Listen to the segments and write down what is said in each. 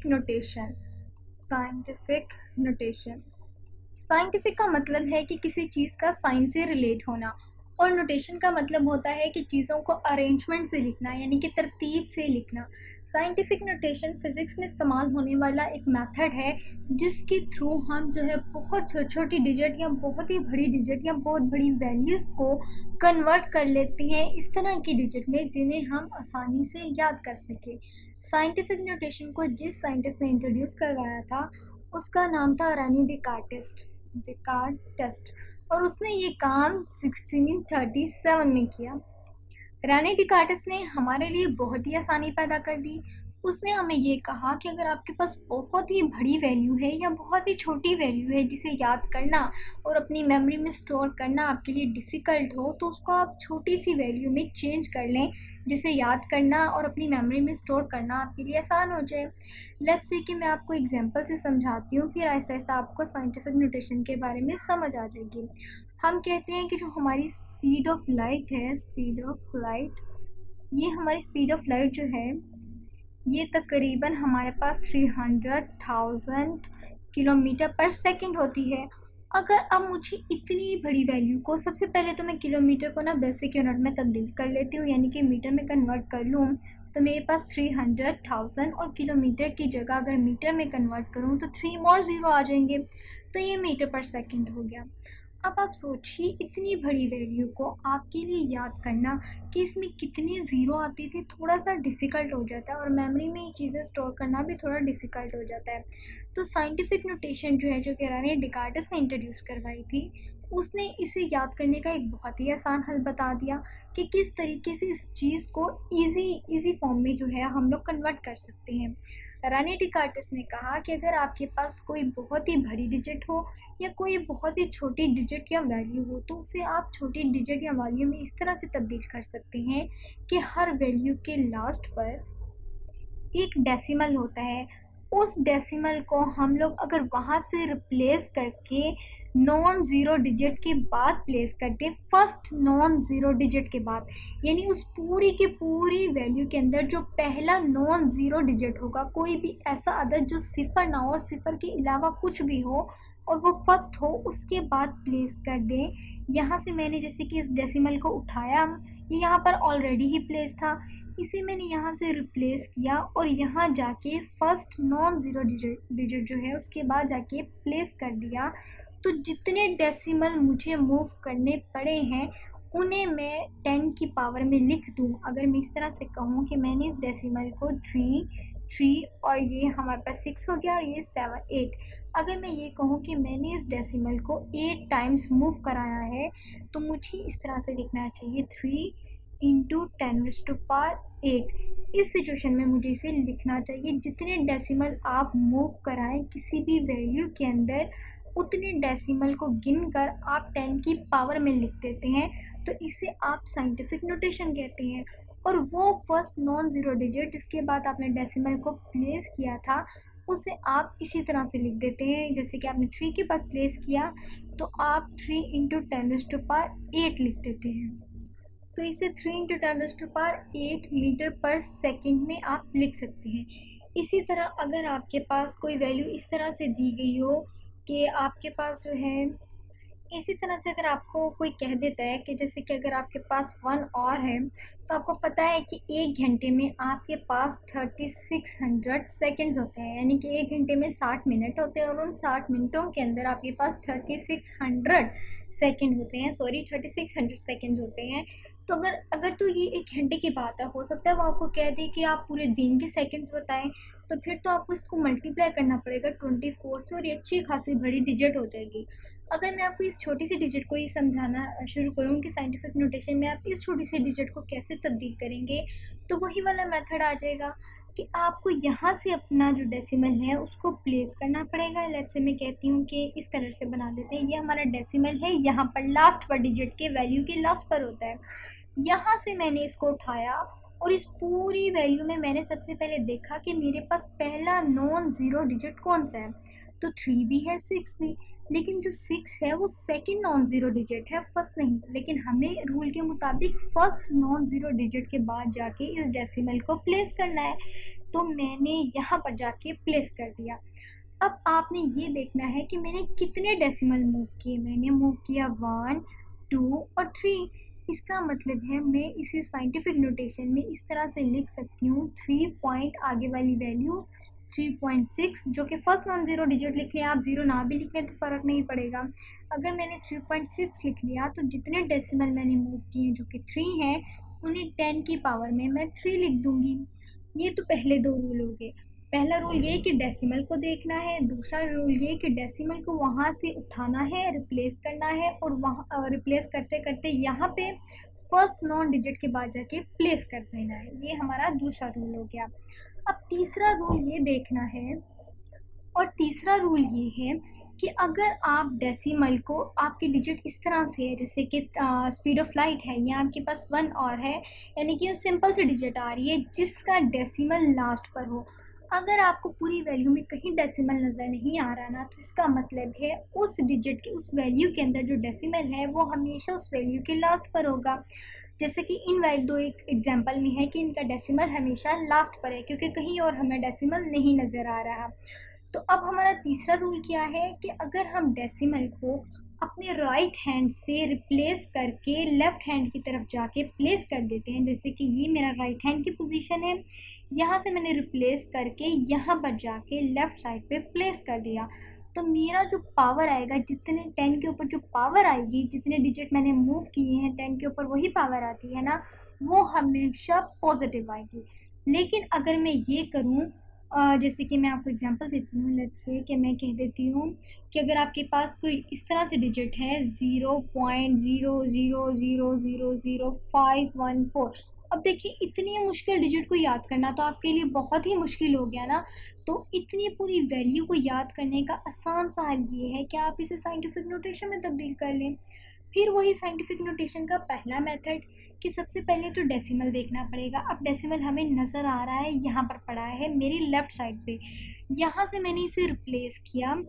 Notation. Scientific notation. Scientific का मतलब है कि किसी चीज़ का साइंस से रिलेट होना, और नोटेशन का मतलब होता है कि चीज़ों को अरेंजमेंट से लिखना, यानी कि तरतीब से लिखना। साइंटिफिक नोटेशन फिजिक्स में इस्तेमाल होने वाला एक मेथड है जिसके थ्रू हम जो है बहुत छोटी छोटी डिजिट या बहुत ही बड़ी डिजिट या बहुत बड़ी वैल्यूज़ को कन्वर्ट कर लेते हैं इस तरह की डिजिट में जिन्हें हम आसानी से याद कर सकें। साइंटिफिक नोटेशन को जिस साइंटिस्ट ने इंट्रोड्यूस करवाया था उसका नाम था रेने डिकार्ट टेस्ट, और उसने ये काम 1637 में किया। रेने डिकार्टिस ने हमारे लिए बहुत ही आसानी पैदा कर दी। उसने हमें ये कहा कि अगर आपके पास बहुत ही बड़ी वैल्यू है या बहुत ही छोटी वैल्यू है जिसे याद करना और अपनी मेमोरी में स्टोर करना आपके लिए डिफ़िकल्ट हो, तो उसको आप छोटी सी वैल्यू में चेंज कर लें जिसे याद करना और अपनी मेमोरी में स्टोर करना आपके लिए आसान हो जाए। लेट्स से कि मैं आपको एग्जांपल से समझाती हूँ, फिर ऐसा ऐसा आपको साइंटिफिक नोटेशन के बारे में समझ आ जाएगी। हम कहते हैं कि जो हमारी स्पीड ऑफ लाइट है, ये हमारी स्पीड ऑफ लाइट जो है ये तकरीबन हमारे पास 300,000 किलोमीटर पर सेकंड होती है। अगर अब मुझे इतनी बड़ी वैल्यू को, सबसे पहले तो मैं किलोमीटर को ना बेसिक यूनिट में तब्दील कर लेती हूँ, यानी कि मीटर में कन्वर्ट कर लूँ, तो मेरे पास 300,000 और किलोमीटर की जगह अगर मीटर में कन्वर्ट करूँ तो 3 और ज़ीरो आ जाएंगे, तो ये मीटर पर सेकंड हो गया। अब आप सोचिए इतनी बड़ी वैल्यू को आपके लिए याद करना कि इसमें कितने ज़ीरो आते थे, थोड़ा सा डिफ़िकल्ट हो जाता है, और मेमोरी में ये चीज़ें स्टोर करना भी थोड़ा डिफ़िकल्ट हो जाता है। तो साइंटिफिक नोटेशन जो है, जो कि रेने डिकार्टिस ने इंट्रोड्यूस करवाई थी, उसने इसे याद करने का एक बहुत ही आसान हल बता दिया कि किस तरीके से इस चीज़ को ईज़ी फॉर्म में जो है हम लोग कन्वर्ट कर सकते हैं। रेने डिकार्टिस ने कहा कि अगर आपके पास कोई बहुत ही बड़ी डिजिट हो या कोई बहुत ही छोटी डिजिट या वैल्यू हो, तो उसे आप छोटी डिजिट या वैल्यू में इस तरह से तब्दील कर सकते हैं कि हर वैल्यू के लास्ट पर एक डेसिमल होता है। उस डेसिमल को हम लोग अगर वहाँ से रिप्लेस करके नॉन ज़ीरो डिजिट के बाद प्लेस करते, फर्स्ट नॉन ज़ीरो डिजिट के बाद, यानी उस पूरी की पूरी वैल्यू के अंदर जो पहला नॉन ज़ीरो डिजिट होगा, कोई भी ऐसा अदद जो सिफर ना हो और सिफर के अलावा कुछ भी हो और वो फर्स्ट हो, उसके बाद प्लेस कर दें। यहाँ से मैंने जैसे कि इस डेसिमल को उठाया, ये यहाँ पर ऑलरेडी ही प्लेस था, इसे मैंने यहाँ से रिप्लेस किया और यहाँ जाके फर्स्ट नॉन ज़ीरो डिजिट जो है उसके बाद जाके प्लेस कर दिया। तो जितने डेसिमल मुझे मूव करने पड़े हैं उन्हें मैं 10 की पावर में लिख दूँ। अगर मैं इस तरह से कहूँ कि मैंने इस डेसिमल को 3 और ये हमारे पास 6 हो गया और ये 7 8, अगर मैं ये कहूँ कि मैंने इस डेसिमल को 8 टाइम्स मूव कराया है, तो मुझे इस तरह से लिखना चाहिए 3 इंटू 10⁻8। इस सिचुएशन में मुझे इसे लिखना चाहिए, जितने डेसिमल आप मूव कराएं किसी भी वैल्यू के अंदर, उतने डेसिमल को गिनकर आप 10 की पावर में लिख देते हैं, तो इसे आप साइंटिफिक नोटेशन कहते हैं। और वो फर्स्ट नॉन ज़ीरो डिजिट जिसके बाद आपने डेसिमल को प्लेस किया था, उसे आप इसी तरह से लिख देते हैं, जैसे कि आपने 3 के बाद प्लेस किया तो आप 3 इंटू 10⁸8 लिख देते हैं। तो इसे 3 इंटू 10⁸8 मीटर पर सेकंड में आप लिख सकते हैं। इसी तरह अगर आपके पास कोई वैल्यू इस तरह से दी गई हो कि आपके पास जो है, इसी तरह से अगर आपको कोई कह देता है कि जैसे कि अगर आपके पास 1 और है, तो आपको पता है कि 1 घंटे में आपके पास 3600 सेकंड्स होते हैं, यानी कि 1 घंटे में 60 मिनट होते हैं और उन 60 मिनटों के अंदर आपके पास 3600 सेकंड होते हैं, 3600 सेकंड्स होते हैं। तो अगर तो ये 1 घंटे की बात है, हो सकता है वो आपको कह दे कि आप पूरे दिन के सेकंड्स बताएं, तो फिर तो आपको इसको मल्टीप्लाई करना पड़ेगा 24 से और ये अच्छी खासी बड़ी डिजिट हो जाएगी। अगर मैं आपको इस छोटी सी डिजिट को ही समझाना शुरू करूँ कि साइंटिफिक नोटेशन में आप इस छोटी सी डिजिट को कैसे तब्दील करेंगे, तो वही वाला मेथड आ जाएगा कि आपको यहाँ से अपना जो डेसिमल है उसको प्लेस करना पड़ेगा। लेट्स से मैं कहती हूँ कि इस तरह से बना देते हैं, ये हमारा डेसिमल है, यहाँ पर लास्ट पर डिजिट के वैल्यू के लास्ट पर होता है। यहाँ से मैंने इसको उठाया और इस पूरी वैल्यू में मैंने सबसे पहले देखा कि मेरे पास पहला नॉन ज़ीरो डिजिट कौन सा है, तो 3 भी है 6 भी, लेकिन जो 6 है वो सेकंड नॉन ज़ीरो डिजिट है, फर्स्ट नहीं। लेकिन हमें रूल के मुताबिक फर्स्ट नॉन ज़ीरो डिजिट के बाद जाके इस डेसिमल को प्लेस करना है। तो मैंने यहाँ पर जाके प्लेस कर दिया। अब आपने ये देखना है कि मैंने कितने डेसिमल मूव किए। मैंने मूव किया 1, 2 और 3। इसका मतलब है मैं इसे साइंटिफिक नोटेशन में इस तरह से लिख सकती हूँ, 3 पॉइंट आगे वाली वैल्यू 3.6, जो कि फर्स्ट नॉन ज़ीरो डिजिट लिखे, आप ज़ीरो ना भी लिखें तो फ़र्क नहीं पड़ेगा। अगर मैंने 3.6 लिख लिया तो जितने डेसिमल मैंने मूव किए जो कि 3 हैं, उन्हें 10 की पावर में मैं 3 लिख दूंगी। ये तो पहले दो रूल हो गए। पहला रूल ये कि डेसिमल को देखना है, दूसरा रूल ये कि डेसिमल को वहाँ से उठाना है, रिप्लेस करना है, और वहाँ रिप्लेस करते करते यहाँ पे फर्स्ट नॉन डिजिट के बाद जाके प्लेस कर देना है। ये हमारा दूसरा रूल हो गया। अब तीसरा रूल ये देखना है, और तीसरा रूल ये है कि अगर आप डेसिमल को, आपकी डिजिट इस तरह से है जैसे कि स्पीड ऑफ लाइट है, या आपके पास 1 और है, यानी कि सिंपल सी डिजिट आ रही है जिसका डेसिमल लास्ट पर हो। अगर आपको पूरी वैल्यू में कहीं डेसिमल नज़र नहीं आ रहा ना, तो इसका मतलब है उस डिजिट के, उस वैल्यू के अंदर जो डेसिमल है वो हमेशा उस वैल्यू के लास्ट पर होगा। जैसे कि इन दो एक एग्जाम्पल में है कि इनका डेसिमल हमेशा लास्ट पर है, क्योंकि कहीं और हमें डेसिमल नहीं नज़र आ रहा। तो अब हमारा तीसरा रूल क्या है कि अगर हम डेसिमल को अपने राइट हैंड से रिप्लेस करके लेफ्ट हैंड की तरफ जाके प्लेस कर देते हैं, जैसे कि ये मेरा राइट हैंड की पोजीशन है, यहाँ से मैंने रिप्लेस करके यहाँ पर जाके लेफ्ट साइड पे प्लेस कर दिया, तो मेरा जो पावर आएगा, जितने 10 के ऊपर जो पावर आएगी, जितने डिजिट मैंने मूव किए हैं 10 के ऊपर वही पावर आती है ना, वो हमेशा पॉजिटिव आएगी। लेकिन अगर मैं ये करूँ, जैसे कि मैं आपको एग्जांपल देती हूँ, लेट्स से कि मैं कह देती हूँ कि अगर आपके पास कोई इस तरह से डिजिट है 0.00000514। अब देखिए, इतनी मुश्किल डिजिट को याद करना तो आपके लिए बहुत ही मुश्किल हो गया ना। तो इतनी पूरी वैल्यू को याद करने का आसान सा हल ये है कि आप इसे साइंटिफिक नोटेशन में तब्दील कर लें। फिर वही साइंटिफिक नोटेशन का पहला मेथड कि सबसे पहले तो डेसिमल देखना पड़ेगा। अब डेसिमल हमें नज़र आ रहा है, यहाँ पर पड़ा है मेरी लेफ़्ट साइड पे, यहाँ से मैंने इसे रिप्लेस किया।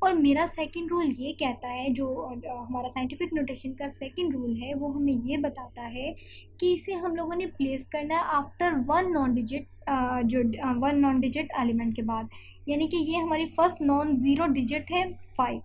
और मेरा सेकंड रूल ये कहता है, जो हमारा साइंटिफिक नोटेशन का सेकंड रूल है, वो हमें ये बताता है कि इसे हम लोगों ने प्लेस करना है आफ्टर वन नॉन डिजिट, जो वन नॉन डिजिट एलिमेंट के बाद, यानी कि ये हमारी फर्स्ट नॉन ज़ीरो डिजिट है 5।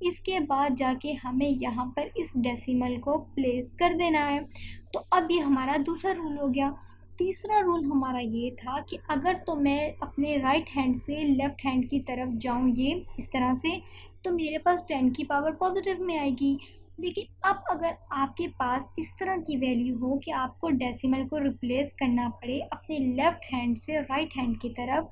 इसके बाद जाके हमें यहाँ पर इस डेसिमल को प्लेस कर देना है। तो अब ये हमारा दूसरा रूल हो गया। तीसरा रूल हमारा ये था कि अगर तो मैं अपने राइट हैंड से लेफ़्ट हैंड की तरफ जाऊँ ये इस तरह से, तो मेरे पास 10 की पावर पॉजिटिव में आएगी। लेकिन अब अगर आपके पास इस तरह की वैल्यू हो कि आपको डेसिमल को रिप्लेस करना पड़े अपने लेफ़्ट हैंड से राइट हैंड की तरफ,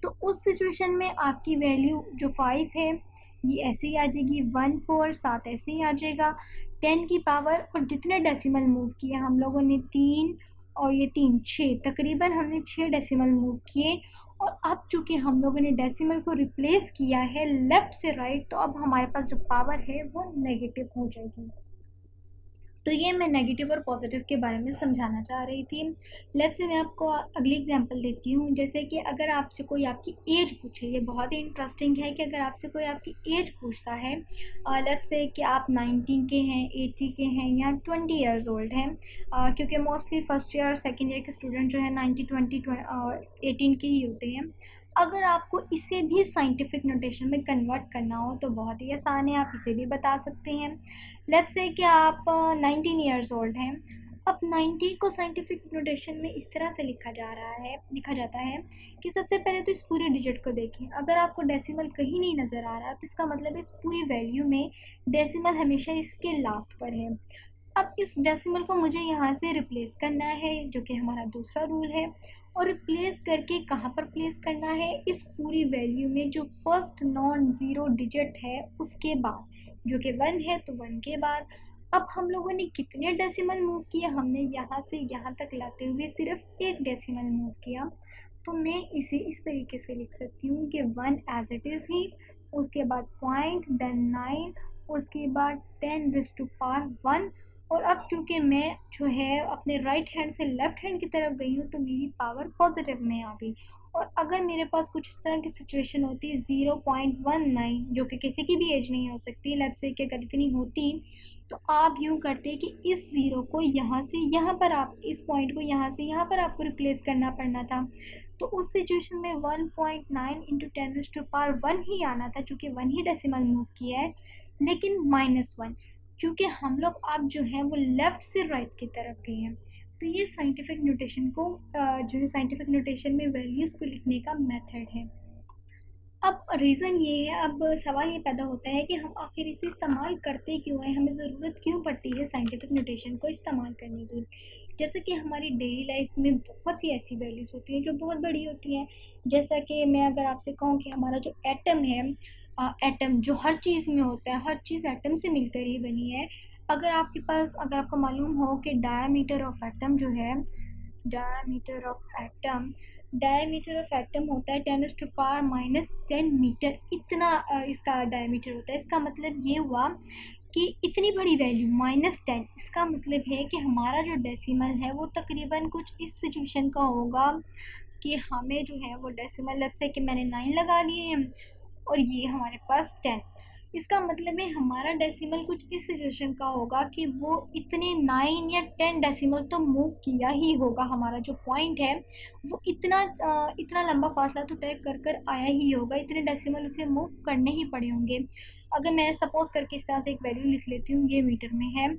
तो उस सिचुएशन में आपकी वैल्यू जो 5 है ये ऐसे ही आ जाएगी, 1 4 7 ऐसे ही आ जाएगा, 10 की पावर, और जितने डेसिमल मूव किए हम लोगों ने 3, और ये 3 6, तकरीबन हमने 6 डेसिमल मूव किए। और अब चूँकि हम लोगों ने डेसिमल को रिप्लेस किया है लेफ़्ट से राइट, तो अब हमारे पास जो पावर है वो नेगेटिव हो जाएगी। तो ये मैं नेगेटिव और पॉजिटिव के बारे में समझाना चाह रही थी। लेट्स से मैं आपको अगली एग्जांपल देती हूँ। जैसे कि अगर आपसे कोई आपकी एज पूछे, ये बहुत ही इंटरेस्टिंग है कि अगर आपसे कोई आपकी एज पूछता है, लेट्स से कि आप 19 के हैं, 80 के हैं, या 20 ईयर्स ओल्ड हैं, क्योंकि मोस्टली फर्स्ट ईयर और सेकेंड ईयर के स्टूडेंट जो है 90 20 18 के ही होते हैं। अगर आपको इसे भी साइंटिफिक नोटेशन में कन्वर्ट करना हो तो बहुत ही आसान है, आप इसे भी बता सकते हैं। लेट्स से कि आप 19 ईयर्स ओल्ड हैं। अब 90 को साइंटिफिक नोटेशन में इस तरह से लिखा जाता है कि सबसे पहले तो इस पूरे डिजिट को देखें। अगर आपको डेसिमल कहीं नहीं नज़र आ रहा तो इसका मतलब इस पूरी वैल्यू में डेसिमल हमेशा इसके लास्ट पर है। अब इस डेसिमल को मुझे यहाँ से रिप्लेस करना है, जो कि हमारा दूसरा रूल है। और रिप्लेस करके कहाँ पर प्लेस करना है, इस पूरी वैल्यू में जो फर्स्ट नॉन ज़ीरो डिजिट है उसके बाद, जो कि 1 है, तो 1 के बाद। अब हम लोगों ने कितने डेसिमल मूव किए, हमने यहाँ से यहाँ तक लाते हुए सिर्फ एक डेसिमल मूव किया। तो मैं इसे इस तरीके से लिख सकती हूँ कि 1 एज इट इज़ ही, उसके बाद पॉइंट, देन 9, उसके बाद 10⁻1। और अब चूँकि मैं जो है अपने राइट हैंड से लेफ़्ट हैंड की तरफ गई हूँ, तो मेरी पावर पॉजिटिव में आ गई। और अगर मेरे पास कुछ इस तरह की सिचुएशन होती 0.19, जो कि किसी की भी एज नहीं हो सकती, लेट्स से कि अगर इतनी होती, तो आप यूँ करते कि इस ज़ीरो को यहाँ से यहाँ पर, आप इस पॉइंट को यहाँ से यहाँ पर आपको रिप्लेस करना पड़ना था। तो उस सिचुएशन में 1.9 इंटू 10⁻1 ही आना था, चूँकि 1 ही डेसिमल मूव किया है, लेकिन -1 क्योंकि हम लोग अब जो है वो लेफ़्ट से राइट की तरफ गए हैं। तो ये साइंटिफिक नोटेशन को जो है साइंटिफिक नोटेशन में वैल्यूज़ को लिखने का मेथड है। अब रीज़न ये है, अब सवाल ये पैदा होता है कि हम आखिर इसे इस्तेमाल करते क्यों हैं, हमें ज़रूरत क्यों पड़ती है साइंटिफिक नोटेशन को इस्तेमाल करने की। जैसे कि हमारी डेली लाइफ में बहुत सी ऐसी वैल्यूज़ होती हैं जो बहुत बड़ी होती हैं। जैसा कि मैं अगर आपसे कहूँ कि हमारा जो एटम है, एटम जो हर चीज़ में होता है, हर चीज़ एटम से मिलकर ही बनी है। अगर आपको मालूम हो कि डायमीटर ऑफ एटम जो है, diameter of atom diameter of atom होता है 10⁻⁻10 मीटर, इतना इसका डायमीटर होता है। इसका मतलब ये हुआ कि इतनी बड़ी वैल्यू -10, इसका मतलब है कि हमारा जो डेसिमल है वो तकरीबन कुछ इस सिचुएशन का होगा कि हमें जो है वो डेसिमल, लेट्स से कि मैंने 9 लगा लिए हैं और ये हमारे पास 10। इसका मतलब है हमारा डेसिमल कुछ इस सिचुएशन का होगा कि वो इतने 9 या 10 डेसिमल तो मूव किया ही होगा। हमारा जो पॉइंट है वो इतना लंबा फासला तो तय कर कर आया ही होगा, इतने डेसिमल उसे मूव करने ही पड़े होंगे। अगर मैं सपोज करके इस तरह से एक वैल्यू लिख लेती हूँ, ये मीटर में है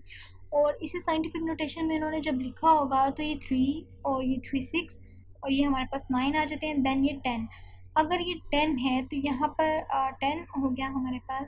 और इसे साइंटिफिक नोटेशन में इन्होंने जब लिखा होगा तो ये 3 और ये 3 6 और ये हमारे पास 9 आ जाते हैं, देन ये 10। अगर ये 10 है तो यहाँ पर 10 हो गया हमारे पास,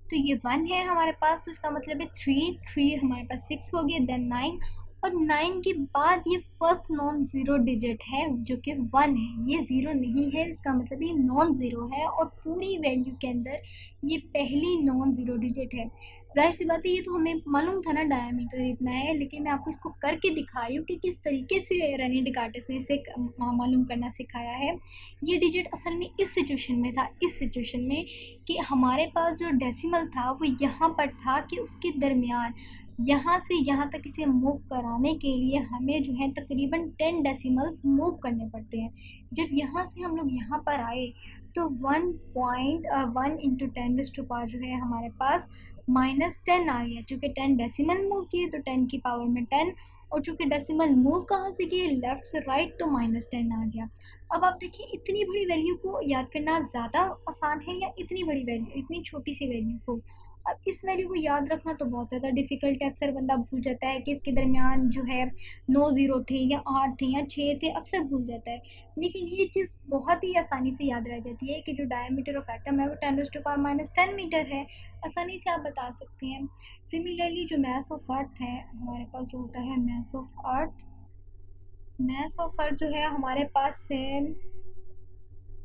तो ये 1 है हमारे पास, तो इसका मतलब है 3 हमारे पास 6 हो गया, देन 9 और 9 के बाद ये फर्स्ट नॉन ज़ीरो डिजिट है जो कि 1 है। ये ज़ीरो नहीं है, इसका मतलब ये नॉन ज़ीरो है और पूरी वैल्यू के अंदर ये पहली नॉन ज़ीरो डिजिट है। ज़ाहिर सी बात है, ये तो हमें मालूम था ना डायमीटर इतना है, लेकिन मैं आपको इसको करके दिखा रही हूँ कि किस तरीके से रेनी डिकार्टिस ने इसे मालूम करना सिखाया है। ये डिजिट असल में इस सिचुएशन में था, इस सिचुएशन में कि हमारे पास जो डेसिमल था वो यहाँ पर था कि उसके दरमियान यहाँ से यहाँ तक इसे मूव कराने के लिए हमें जो है तकरीबन 10 डेसिमल्स मूव करने पड़ते हैं। जब यहाँ से हम लोग यहाँ पर आए तो 1.1 इंटू 10⁻⁻ जो है हमारे पास -10 आ गया, चूँकि 10 डेसिमल मूव किए तो 10 की पावर में 10, और चूँकि डेसिमल मूव कहाँ से किए, लेफ़्ट से राइट, तो -10 आ गया। अब आप देखिए इतनी बड़ी वैल्यू को याद करना ज़्यादा आसान है या इतनी बड़ी वैल्यू, इतनी छोटी सी वैल्यू को। अब इस वैल्यू को याद रखना तो बहुत ज़्यादा डिफ़िकल्ट है, अक्सर बंदा भूल जाता है कि इसके दरमियान जो है 9 ज़ीरो थे या 8 थे या 6 थे, अक्सर भूल जाता है। लेकिन ये चीज़ बहुत ही आसानी से याद रह जाती है कि जो डायमीटर ऑफ एटम है वो 10⁻⁻10 मीटर है, आसानी से आप बता सकते हैं। सिमिलरली जो मास ऑफ अर्थ है हमारे पास जो होता है मास ऑफ अर्थ जो है हमारे पास है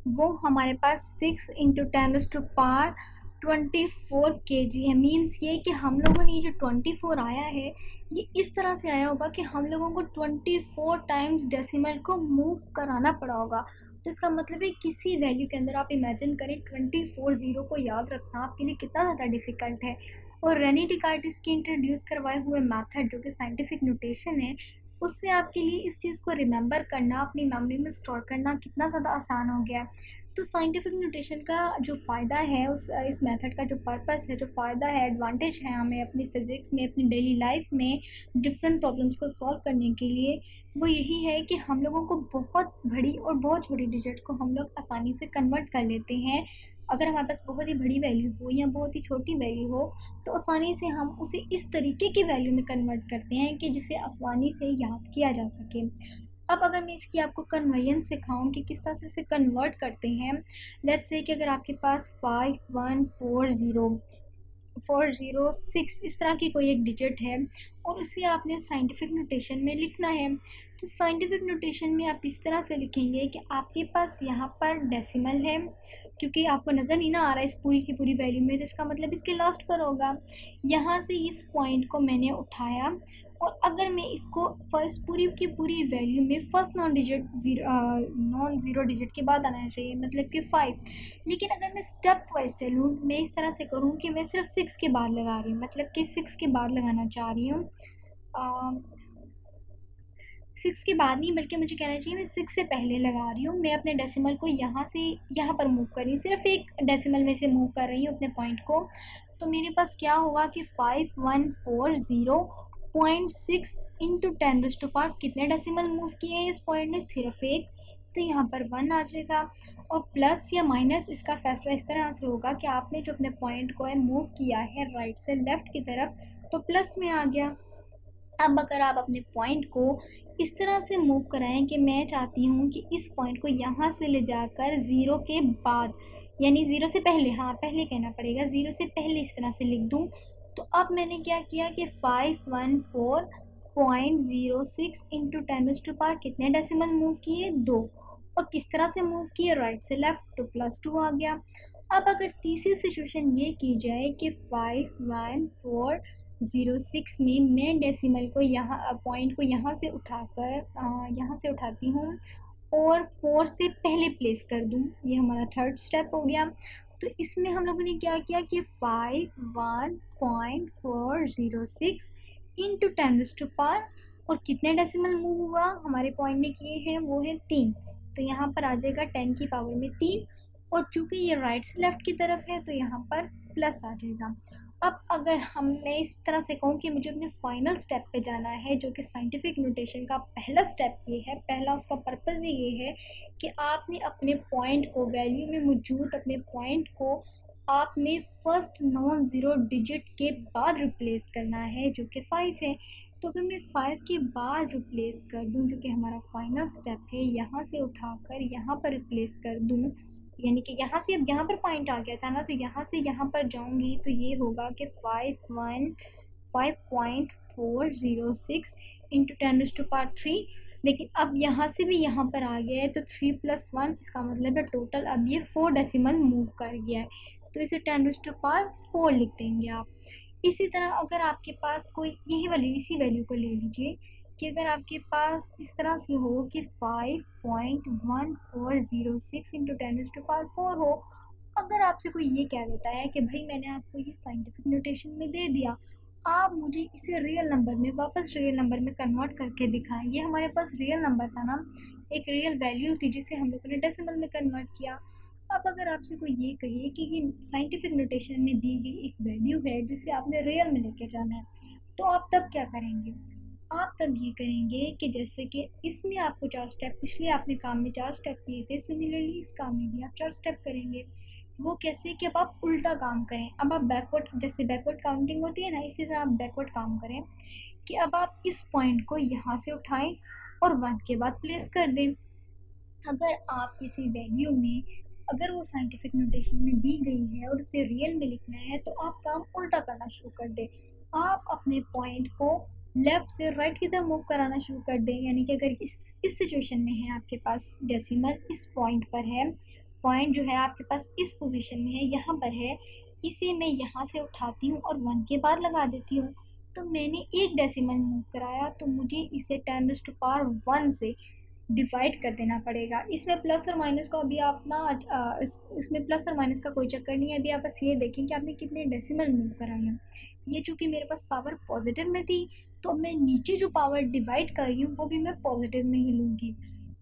वो हमारे पास 6 इंटू 10⁻24 kg है। मीन्स ये कि हम लोगों ने ये जो 24 आया है ये इस तरह से आया होगा कि हम लोगों को 24 टाइम्स डेसिमल को मूव कराना पड़ा होगा। तो इसका मतलब है किसी वैल्यू के अंदर आप इमेजिन करें 24 ज़ीरो को याद रखना आपके लिए कितना ज़्यादा डिफ़िकल्ट है। और रेनी डिकार्टिस के इंट्रोड्यूस करवाए हुए मेथड जो कि साइंटिफिक नोटेशन है, उससे आपके लिए इस चीज़ को रिमेंबर करना, अपनी मेमोरी में स्टोर करना कितना ज़्यादा आसान हो गया है। तो साइंटिफिक न्यूट्रिशन का जो फ़ायदा है, उस इस मेथड का जो पर्पस है, जो फ़ायदा है, एडवांटेज है हमें अपनी फ़िज़िक्स में, अपनी डेली लाइफ में डिफरेंट प्रॉब्लम्स को सॉल्व करने के लिए, वो यही है कि हम लोगों को बहुत बड़ी और बहुत छोटी डिजिट को हम लोग आसानी से कन्वर्ट कर लेते हैं। अगर हमारे पास बहुत ही बड़ी वैल्यू हो या बहुत ही छोटी वैल्यू हो तो आसानी से हम उसे इस तरीके की वैल्यू में कन्वर्ट करते हैं कि जिसे आसानी से याद किया जा सके। अब अगर मैं इसकी आपको कन्वर्जन सिखाऊँ कि किस तरह से इसे कन्वर्ट करते हैं, लेट्स से कि अगर आपके पास 5140 406 इस तरह की कोई एक डिजिट है और उसे आपने साइंटिफिक नोटेशन में लिखना है, तो साइंटिफिक नोटेशन में आप इस तरह से लिखेंगे कि आपके पास यहाँ पर डेसिमल है, क्योंकि आपको नज़र नहीं ना आ रहा है इस पूरी की पूरी वैल्यू में, तो इसका मतलब इसके लास्ट पर होगा। यहाँ से इस पॉइंट को मैंने उठाया और अगर मैं इसको फर्स्ट पूरी की पूरी वैल्यू में फर्स्ट नॉन ज़ीरो डिजिट के बाद आना चाहिए, मतलब कि 5। लेकिन अगर मैं स्टेप वाइज चलूँ, मैं इस तरह से करूँ कि मैं सिर्फ 6 के बाद लगा रही हूँ, मतलब कि 6 के बाद लगाना चाह रही हूँ। 6 के बाद नहीं, बल्कि मुझे कहना चाहिए मैं 6 से पहले लगा रही हूँ। मैं अपने डेसिमल को यहाँ से यहाँ पर मूव कर रही हूँ, सिर्फ एक डेसिमल में से मूव कर रही हूँ अपने पॉइंट को। तो मेरे पास क्या होगा कि 5140.6 इंटू 10⁻5 कितने डेसिमल मूव किए हैं इस पॉइंट ने, सिर्फ एक, तो यहाँ पर 1 आ जाएगा। और प्लस या माइनस इसका फैसला इस तरह से होगा कि आपने जो अपने पॉइंट को है मूव किया है राइट से लेफ्ट की तरफ, तो प्लस में आ गया। अब अगर आप अपने पॉइंट को इस तरह से मूव कराएं कि मैं चाहती हूँ कि इस पॉइंट को यहाँ से ले जाकर ज़ीरो के बाद, यानी ज़ीरो से पहले, हाँ पहले कहना पड़ेगा, ज़ीरो से पहले इस तरह से लिख दूँ। तो अब मैंने क्या किया कि 514.06 इंटू 10⁻⁴ कितने डेसिमल मूव किए, 2। और किस तरह से मूव किए, राइट से लेफ्ट, तो +2 आ गया। अब अगर तीसरी सिचुएशन ये की जाए कि 51406 में मैं डेसिमल को यहाँ पॉइंट को यहाँ से उठाकर यहाँ से उठाती हूँ और 4 से पहले प्लेस कर दूँ, ये हमारा थर्ड स्टेप हो गया। तो इसमें हम लोगों ने क्या किया कि 51.406 इंटू 10⁻⁴ और कितने डेसिमल मूव हुआ हमारे पॉइंट ने किए हैं, वो है 3। तो यहाँ पर आ जाएगा 10 की पावर में 3। और चूंकि ये राइट से लेफ्ट की तरफ है तो यहाँ पर प्लस आ जाएगा। अब अगर मैं इस तरह से कहूँ कि मुझे अपने फाइनल स्टेप पे जाना है, जो कि साइंटिफिक नोटेशन का पहला स्टेप ये है, पहला उसका पर्पज़ ही ये है कि आपने अपने पॉइंट को, वैल्यू में मौजूद अपने पॉइंट को आपने फर्स्ट नॉन ज़ीरो डिजिट के बाद रिप्लेस करना है, जो कि 5 है। तो अगर मैं 5 के बाद रिप्लेस कर दूँ, जो कि हमारा फाइनल स्टेप है, यहाँ से उठाकर यहाँ पर रिप्लेस कर दूँ, यानी कि यहाँ से अब यहाँ पर पॉइंट आ गया था ना, तो यहाँ से यहाँ पर जाऊँगी तो ये होगा कि 5.406 इंटू 10⁻⁴। लेकिन अब यहाँ से भी यहाँ पर आ गया है तो 3 + 1, इसका मतलब है टोटल अब ये 4 डेसिमल मूव कर गया है। तो इसे 10⁻⁴ लिख देंगे आप। इसी तरह अगर आपके पास कोई यही वाली इसी वैल्यू को ले लीजिए कि अगर आपके पास इस तरह से हो कि 5.1406 इंटू 10⁻⁴ हो। अगर आपसे कोई ये कह देता है कि भाई मैंने आपको ये साइंटिफिक नोटेशन में दे दिया, आप मुझे इसे रियल नंबर में, वापस रियल नंबर में कन्वर्ट करके दिखाएं। ये हमारे पास रियल नंबर था ना, एक रियल वैल्यू थी जिसे हम लोगों ने डेसिमल में कन्वर्ट किया। अब अगर आपसे कोई ये कहे कि ये साइंटिफिक नोटेशन में दी गई एक वैल्यू है जिसे आपने रियल में लेके जाना है, तो आप तब क्या करेंगे? आप तब ये करेंगे कि जैसे कि इसमें आपको 4 स्टेप, पिछले आपने काम में 4 स्टेप किए थे, सिमिलरली इस काम में भी आप 4 स्टेप करेंगे। वो कैसे कि अब आप उल्टा काम करें। अब आप बैकवर्ड, जैसे बैकवर्ड काउंटिंग होती है ना, इसी तरह आप बैकवर्ड काम करें कि अब आप इस पॉइंट को यहाँ से उठाएं और 1 के बाद प्लेस कर दें। अगर आप किसी वैल्यू में, अगर वो साइंटिफिक नोटेशन में दी गई है और उसे रियल में लिखना है, तो आप काम उल्टा करना शुरू कर दें। आप अपने पॉइंट को लेफ्ट से राइट की तरफ मूव कराना शुरू कर दें। यानी कि अगर इस सिचुएशन में है, आपके पास डेसिमल इस पॉइंट पर है, पॉइंट जो है आपके पास इस पोजीशन में है, यहाँ पर है, इसे मैं यहाँ से उठाती हूँ और 1 के बाद लगा देती हूँ। तो मैंने एक डेसिमल मूव कराया, तो मुझे इसे 10⁻⁴ से डिवाइड कर देना पड़ेगा। इसमें प्लस और माइनस को अभी आप ना इसमें प्लस और माइनस का कोई चक्कर नहीं है। अभी आप बस ये देखें कि आपने कितने डेसिमल मूव कराए हैं। ये चूँकि मेरे पास पावर पॉजिटिव में थी, तो मैं नीचे जो पावर डिवाइड कर रही हूँ वो भी मैं पॉजिटिव में ही लूँगी।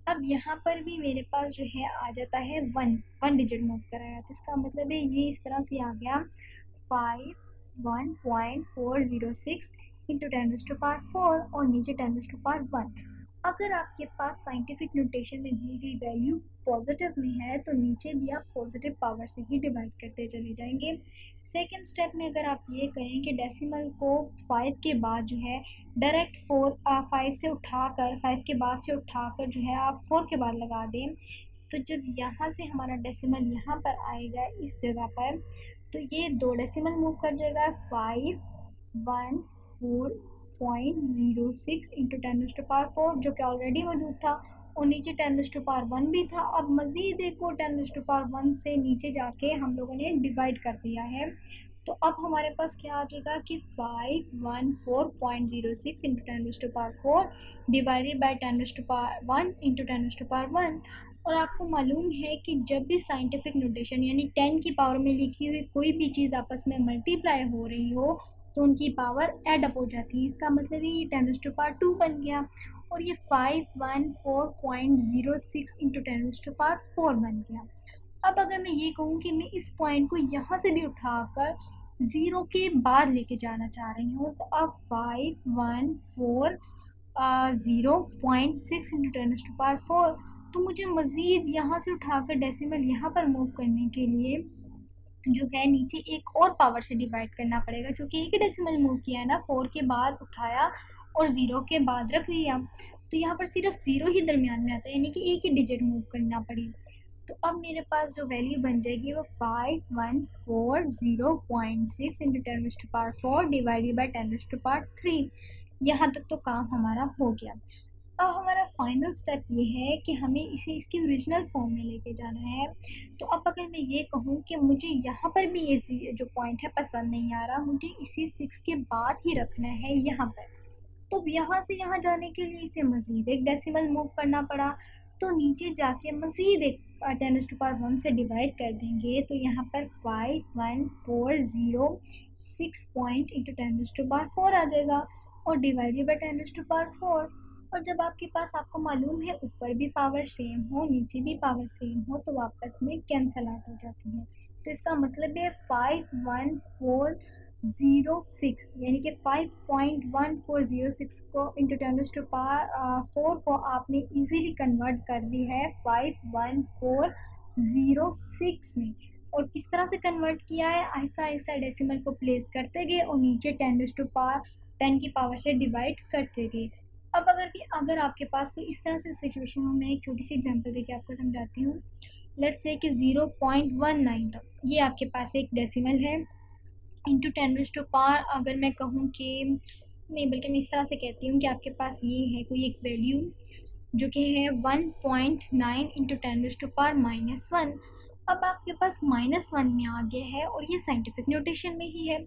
अब यहाँ पर भी मेरे पास जो है आ जाता है 1 डिजिट मूव कराया, तो इसका मतलब है ये इस तरह से आ गया 51.406 इंटू 10⁻⁴ और नीचे 10⁻⁴। अगर आपके पास साइंटिफिक नोटेशन में दी गई वैल्यू पॉजिटिव में है, तो नीचे भी आप पॉजिटिव पावर से ही डिवाइड करते चले जाएंगे। सेकेंड स्टेप में अगर आप ये कहें कि डेसिमल को 5 के बाद जो है डायरेक्ट 5 से उठाकर, 5 के बाद से उठाकर जो है आप 4 के बाद लगा दें, तो जब यहाँ से हमारा डेसिमल यहाँ पर आएगा इस जगह पर, तो ये 2 डेसिमल मूव कर जाएगा, 514.06 इंटू 10⁻⁴ जो कि ऑलरेडी मौजूद था, और नीचे 10⁻⁴ भी था। अब मज़ीद एक को 10⁻⁴ से नीचे जाके हम लोगों ने डिवाइड कर दिया है। तो अब हमारे पास क्या आ जाएगा कि 514.06 इंटू 10⁻⁴ डिवाइडेड बाई 10⁻⁴ इंटू 10⁻⁴। और आपको मालूम है कि जब भी साइंटिफिक नोटेशन यानी 10 की पावर में लिखी हुई कोई भी चीज़ आपस में मल्टीप्लाई हो रही हो, तो उनकी पावर ऐड अप हो जाती है। इसका मतलब है ये 10⁻² बन गया और ये 514.06 इंटू 10⁻⁴ बन गया। अब अगर मैं ये कहूँ कि मैं इस पॉइंट को यहाँ से भी उठाकर 0 के बाद लेके जाना चाह रही हूँ, तो अब 514 0.6 इंटू 10⁻⁴ तो मुझे मज़ीद यहाँ से उठाकर डेसिमल यहाँ पर मूव करने के लिए जो है नीचे एक और पावर से डिवाइड करना पड़ेगा, क्योंकि एक ही डेसिमल मूव किया है ना, 4 के बाद उठाया और 0 के बाद रख लिया, तो यहाँ पर सिर्फ 0 ही दरमियान में आता है, यानी कि एक ही डिजिट मूव करना पड़ी। तो अब मेरे पास जो वैल्यू बन जाएगी वो 5140.6 इंटू 10⁴ डिवाइडेड बाई 10⁻3। यहाँ तक तो काम हमारा हो गया। अब हमारा फाइनल स्टेप ये है कि हमें इसे इसकी ओरिजिनल फॉर्म में लेके जाना है। तो अब अगर मैं ये कहूँ कि मुझे यहाँ पर भी ये जो पॉइंट है पसंद नहीं आ रहा, मुझे इसे 6 के बाद ही रखना है यहाँ पर, तो यहाँ से यहाँ जाने के लिए इसे मज़ीद एक डेसिमल मूव करना पड़ा, तो नीचे जाके मज़ीद एक 10⁻1 से डिवाइड कर देंगे, तो यहाँ पर 5140 पॉइंट इंटू 10⁻4 आ जाएगा और डिवाइडेड बाई 10⁻4। और जब आपके पास, आपको मालूम है, ऊपर भी पावर सेम हो नीचे भी पावर सेम हो, तो आपस में कैंसल आउट हो जाती है। तो इसका मतलब है 51406, यानी कि 5.1406 को इंटू 10⁻4 को आपने इजीली कन्वर्ट कर दी है 51406 में। और किस तरह से कन्वर्ट किया है, आहिस्ता आहिस्ता डेसिमल को प्लेस करते गए और नीचे 10 की पावर से डिवाइड करते गए। अब अगर आपके पास कोई इस तरह से सिचुएशन हो, मैं एक छोटी सी एग्जांपल देके आपको समझाती हूँ। लेट्स से कि 0.19 तक ये आपके पास एक डेसिमल है, इंटू 10⁻, अगर मैं कहूँ कि नहीं, बल्कि मैं इस तरह से कहती हूँ कि आपके पास ये है कोई एक वैल्यू जो कि है 1.9 इंटू 10⁻⁻1। अब आपके पास -1 में आ गया है और ये साइंटिफिक नोटेशन में ही है।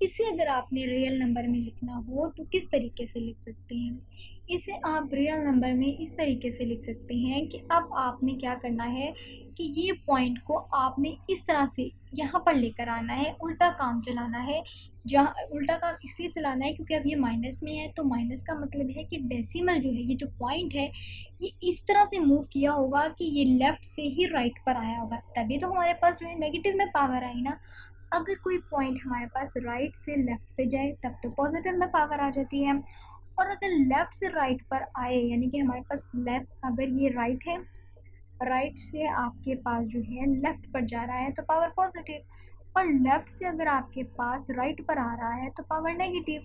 इसे अगर आपने रियल नंबर में लिखना हो तो किस तरीके से लिख सकते हैं? इसे आप रियल नंबर में इस तरीके से लिख सकते हैं कि अब आपने क्या करना है कि ये पॉइंट को आपने इस तरह से यहाँ पर लेकर आना है, उल्टा काम चलाना है। जहाँ उल्टा काम इसलिए चलाना है क्योंकि अब ये माइनस में है, तो माइनस का मतलब है कि डेसिमल जो है, ये जो पॉइंट है, ये इस तरह से मूव किया होगा कि ये लेफ्ट से ही राइट पर आया होगा, तभी तो हमारे पास जो है नेगेटिव में पावर आई ना। अगर कोई पॉइंट हमारे पास राइट से लेफ्ट पे जाए तब तो पॉजिटिव में पावर आ जाती है, और अगर लेफ्ट से राइट पर आए, यानी कि हमारे पास लेफ्ट, अगर ये राइट है, राइट से आपके पास जो है लेफ्ट पर जा रहा है तो पावर पॉजिटिव, और लेफ्ट से अगर आपके पास राइट पर आ रहा है तो पावर नेगेटिव।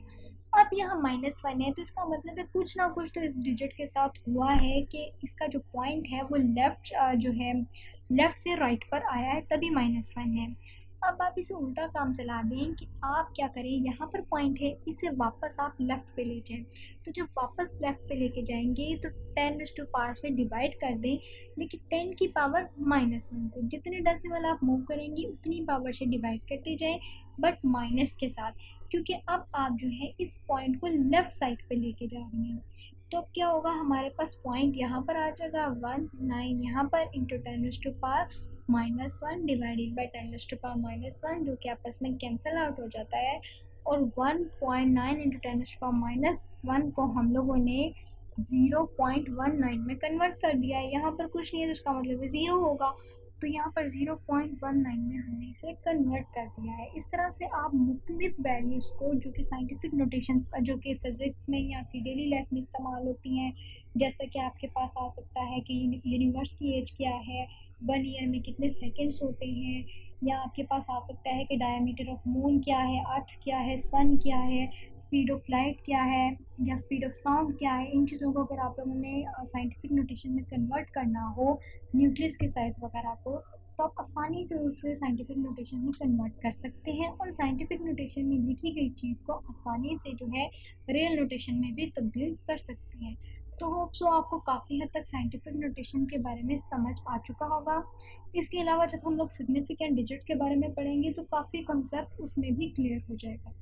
अब यहाँ -1 है, तो इसका मतलब है कुछ ना कुछ तो इस डिजिट के साथ हुआ है कि इसका जो पॉइंट है वो लेफ्ट जो है लेफ्ट से राइट पर आया है, तभी -1 है। अब आप इसे उल्टा काम चला दें कि आप क्या करें, यहाँ पर पॉइंट है, इसे वापस आप लेफ्ट पे ले जाएं। तो जब वापस लेफ्ट पे लेके जाएंगे तो 10⁻5 से डिवाइड कर दें, लेकिन 10 की पावर -1 से, जितने डेसिमल आप मूव करेंगे उतनी पावर से डिवाइड करते जाएं, बट माइनस के साथ, क्योंकि अब आप जो है इस पॉइंट को लेफ्ट साइड पे लेके जा रही हैं। तो अब क्या होगा, हमारे पास पॉइंट यहाँ पर आ जाएगा 19 यहाँ पर इंटू 10⁻1 डिवाइडेड बाई 10⁻1, जो कि आपस में कैंसिल आउट हो जाता है। और 1.9 इंटू 10⁻1 को हम लोगों ने 0.19 में कन्वर्ट कर दिया है। यहाँ पर कुछ नहीं है तो इसका मतलब है 0 होगा, तो यहाँ पर 0.19 में हमने इसे कन्वर्ट कर दिया है। इस तरह से आप मुख्तलिफ वैल्यूज़ को, जो कि साइंटिफिक नोटेशंस जो कि फिज़िक्स में या फिर डेली लाइफ में इस्तेमाल होती हैं, जैसा कि आपके पास आ सकता है कि यूनिवर्स की एज क्या है, 1 ईयर में कितने सेकेंड्स होते हैं, या आपके पास आ सकता है कि डायमीटर ऑफ मून क्या है, अर्थ क्या है, सन क्या है, स्पीड ऑफ लाइट क्या है, या स्पीड ऑफ साउंड क्या है। इन चीज़ों को अगर आप लोगों ने साइंटिफिक नोटेशन में कन्वर्ट करना हो, न्यूक्लियस के साइज़ वगैरह को, तो आप आसानी से उसे साइंटिफिक नोटेशन में कन्वर्ट कर सकते हैं और साइंटिफिक नोटेशन में लिखी गई चीज़ को आसानी से जो है रियल नोटेशन में भी तब्दील कर सकते हैं। तो होप सो आपको काफ़ी हद तक साइंटिफिक नोटेशन के बारे में समझ आ चुका होगा। इसके अलावा जब हम लोग सिग्निफिकेंट डिजिट के बारे में पढ़ेंगे तो काफ़ी कॉन्सेप्ट उसमें भी क्लियर हो जाएगा।